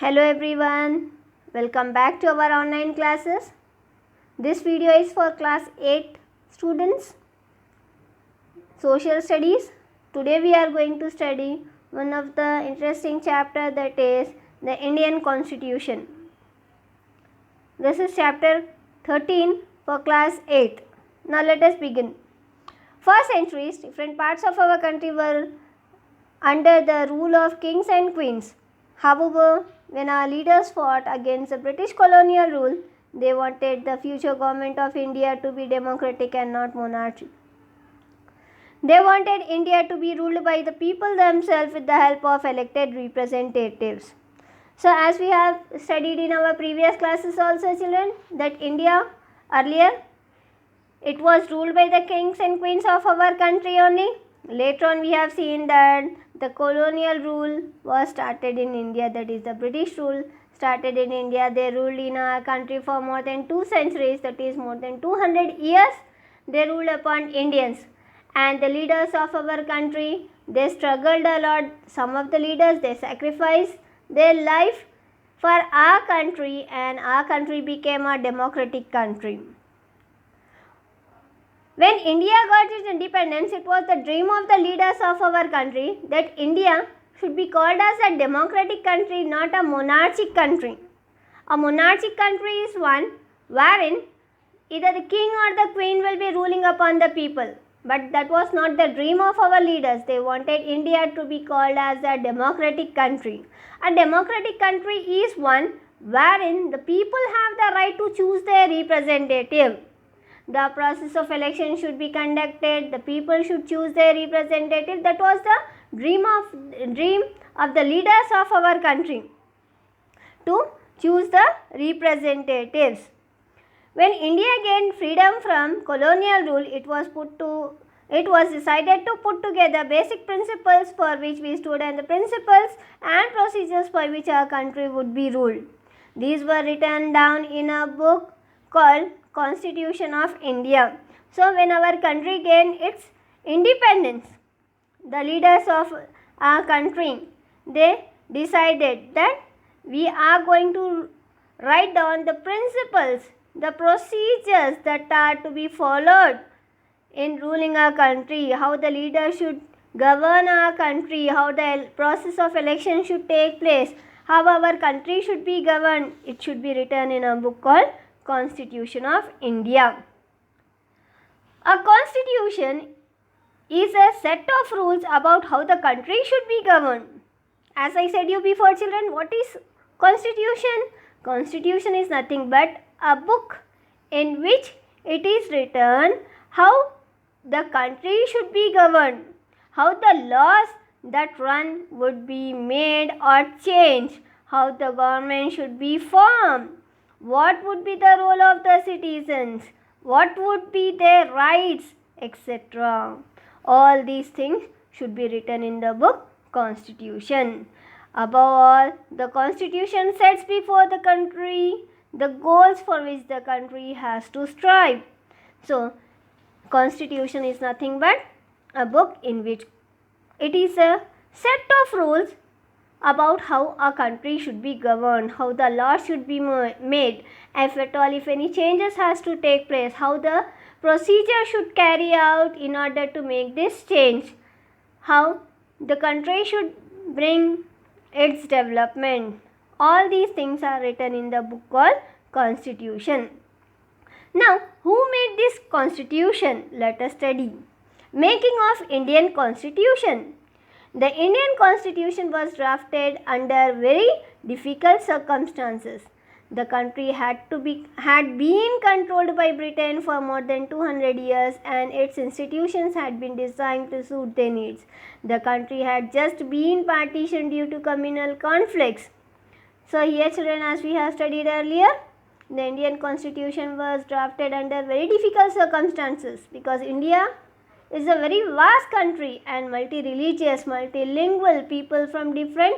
Hello everyone, welcome back to our online classes. This video is for class 8 students, social studies. Today we are going to study one of the interesting chapter, that is the Indian Constitution. This is chapter 13 for class 8. Now let us begin. For centuries, different parts of our country were under the rule of kings and queens. However, when our leaders fought against the British colonial rule, they wanted the future government of India to be democratic and not monarchy. They wanted India to be ruled by the people themselves with the help of elected representatives. So as we have studied in our previous classes also, children, that India earlier it was ruled by the kings and queens of our country only. Later on we have seen that the colonial rule was started in India, that is the British rule started in India. They ruled in our country for more than 2 centuries, that is more than 200 years they ruled upon Indians. And the leaders of our country, they struggled a lot. Some of the leaders, they sacrificed their life for our country, and our country became a democratic country. When India got its independence, it was the dream of the leaders of our country that India should be called as a democratic country, not a monarchic country. A monarchic country is one wherein either the king or the queen will be ruling upon the people. But that was not the dream of our leaders. They wanted India to be called as a democratic country. A democratic country is one wherein the people have the right to choose their representative. The process of election should be conducted. The people should choose their representative. That was the dream of the leaders of our country, to choose the representatives. When India gained freedom from colonial rule, it was decided to put together basic principles for which we stood and the principles and procedures for which our country would be ruled. These were written down in a book called Constitution of India. So when our country gained its independence, the leaders of our country, they decided that we are going to write down the principles, the procedures that are to be followed in ruling our country, how the leaders should govern our country, how the process of election should take place, how our country should be governed. It should be written in a book called Constitution of India. A constitution is a set of rules about how the country should be governed. As I said you before, children, what is constitution? Constitution is nothing but a book in which it is written how the country should be governed, how the laws that run would be made or changed, how the government should be formed, what would be the role of the citizens, what would be their rights, etc. All these things should be written in the book Constitution. Above all, the Constitution sets before the country the goals for which the country has to strive. So, Constitution is nothing but a book in which it is a set of rules about how a country should be governed, how the laws should be made, if at all, if any changes has to take place, how the procedure should carry out in order to make this change, how the country should bring its development. All these things are written in the book called Constitution. Now, who made this Constitution? Let us study. Making of Indian Constitution. The Indian Constitution was drafted under very difficult circumstances. The country had been controlled by Britain for more than 200 years, and its institutions had been designed to suit their needs. The country had just been partitioned due to communal conflicts. So here, children, as we have studied earlier, the Indian Constitution was drafted under very difficult circumstances because India is a very vast country and multi-religious, multilingual. People from different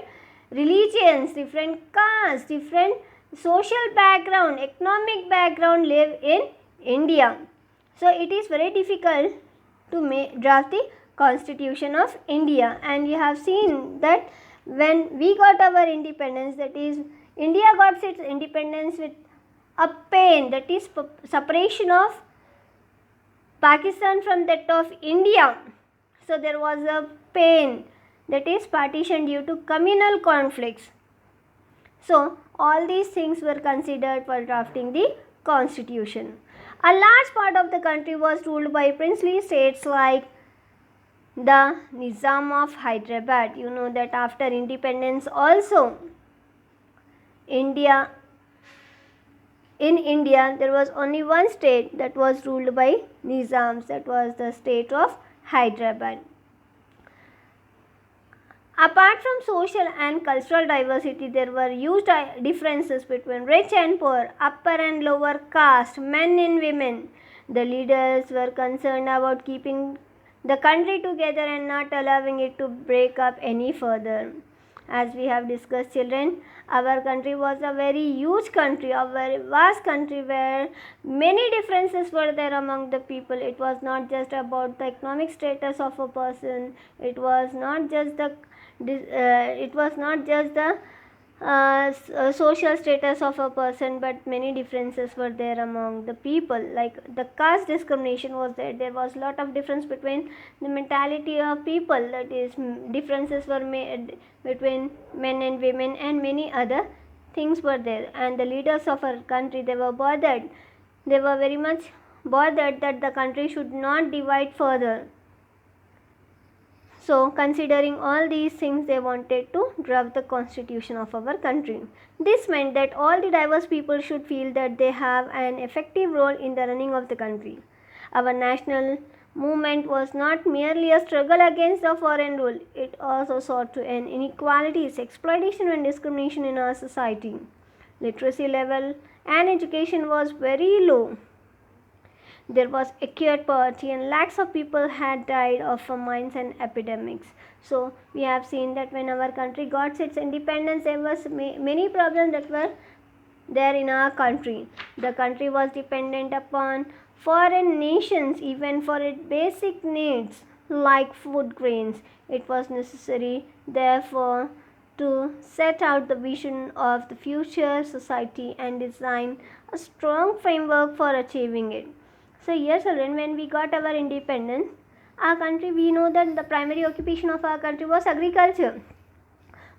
religions, different castes, different social background, economic background live in India. So it is very difficult to draft the Constitution of India, and you have seen that When we got our independence, that is, India got its independence with a pain, that is separation of Pakistan from that of India. So there was a pain, that is partition due to communal conflicts. So all these things were considered for drafting the constitution. A large part of the country was ruled by princely states like the Nizam of Hyderabad. You know that after independence also in India there was only one state that was ruled by Nizams, that was the state of Hyderabad. Apart from social and cultural diversity, there were huge differences between rich and poor, upper and lower caste, men and women. The leaders were concerned about keeping the country together and not allowing it to break up any further. As we have discussed, children, our country was a very huge country, a very vast country where many differences were there among the people. It was not just about the economic status of a person. It was not just the social status of a person, but many differences were there among the people. Like the caste discrimination was there. There was a lot of difference between the mentality of people, that is, differences were made between men and women, and many other things were there. And the leaders of our country, they were very much bothered that the country should not divide further. So, considering all these things, they wanted to draft the constitution of our country. This meant that all the diverse people should feel that they have an effective role in the running of the country. Our national movement was not merely a struggle against the foreign rule, it also sought to end inequalities, exploitation and discrimination in our society. Literacy level and education was very low. There was acute poverty and lakhs of people had died of famines and epidemics. So we have seen that when our country got its independence, there was many problems that were there in our country. The country was dependent upon foreign nations even for its basic needs like food grains. It was necessary, therefore, to set out the vision of the future society and design a strong framework for achieving it. So yes, children, when we got our independence, our country, we know that the primary occupation of our country was agriculture.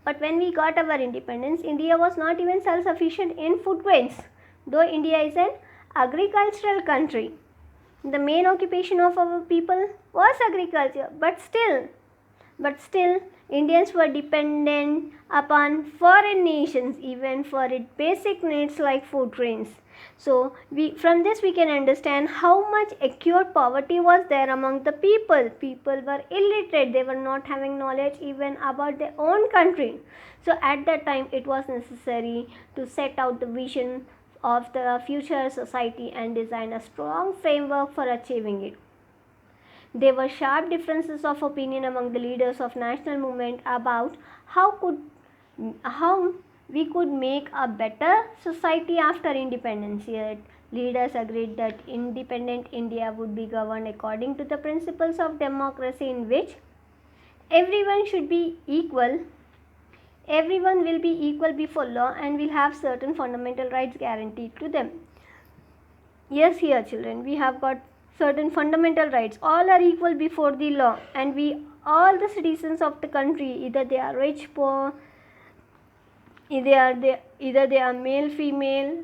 But when we got our independence, India was not even self-sufficient in food grains, though India is an agricultural country. The main occupation of our people was agriculture, but still Indians were dependent upon foreign nations even for its basic needs like food grains. So from this we can understand how much acute poverty was there among the people. People were illiterate, they were not having knowledge even about their own country. So at that time it was necessary to set out the vision of the future society and design a strong framework for achieving it. There were sharp differences of opinion among the leaders of national movement about how we could make a better society after independence. Yet leaders agreed that independent India would be governed according to the principles of democracy, in which everyone should be equal. Everyone will be equal before law and will have certain fundamental rights guaranteed to them. Yes, here children, we have got certain fundamental rights. All are equal before the law, and all the citizens of the country, either they are rich, poor, either they are male, female,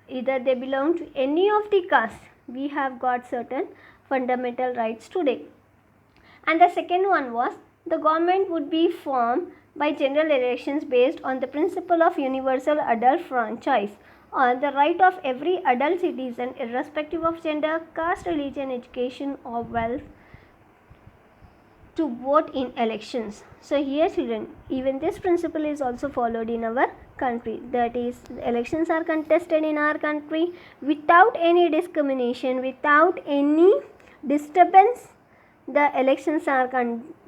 either they belong to any of the castes, we have got certain fundamental rights today. And the second one was, the government would be formed by general elections based on the principle of universal adult franchise, or the right of every adult citizen, irrespective of gender, caste, religion, education or wealth, to vote in elections. So here children, even this principle is also followed in our country. That is, elections are contested in our country without any discrimination, without any disturbance. The elections are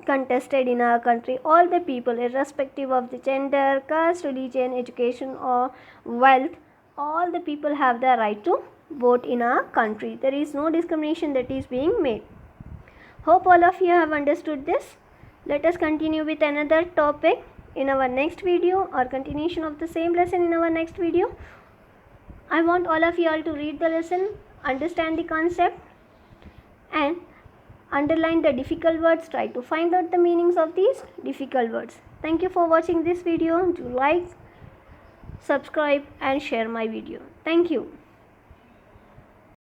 contested in our country. All the people, irrespective of the gender, caste, religion, education or wealth, all the people have the right to vote in our country. There is no discrimination that is being made. Hope all of you have understood this. Let us continue with another topic in our next video, or continuation of the same lesson in our next video. I want all of you all to read the lesson, understand the concept, and underline the difficult words. Try to find out the meanings of these difficult words. Thank you for watching this video. Do like, subscribe and share my video. Thank you.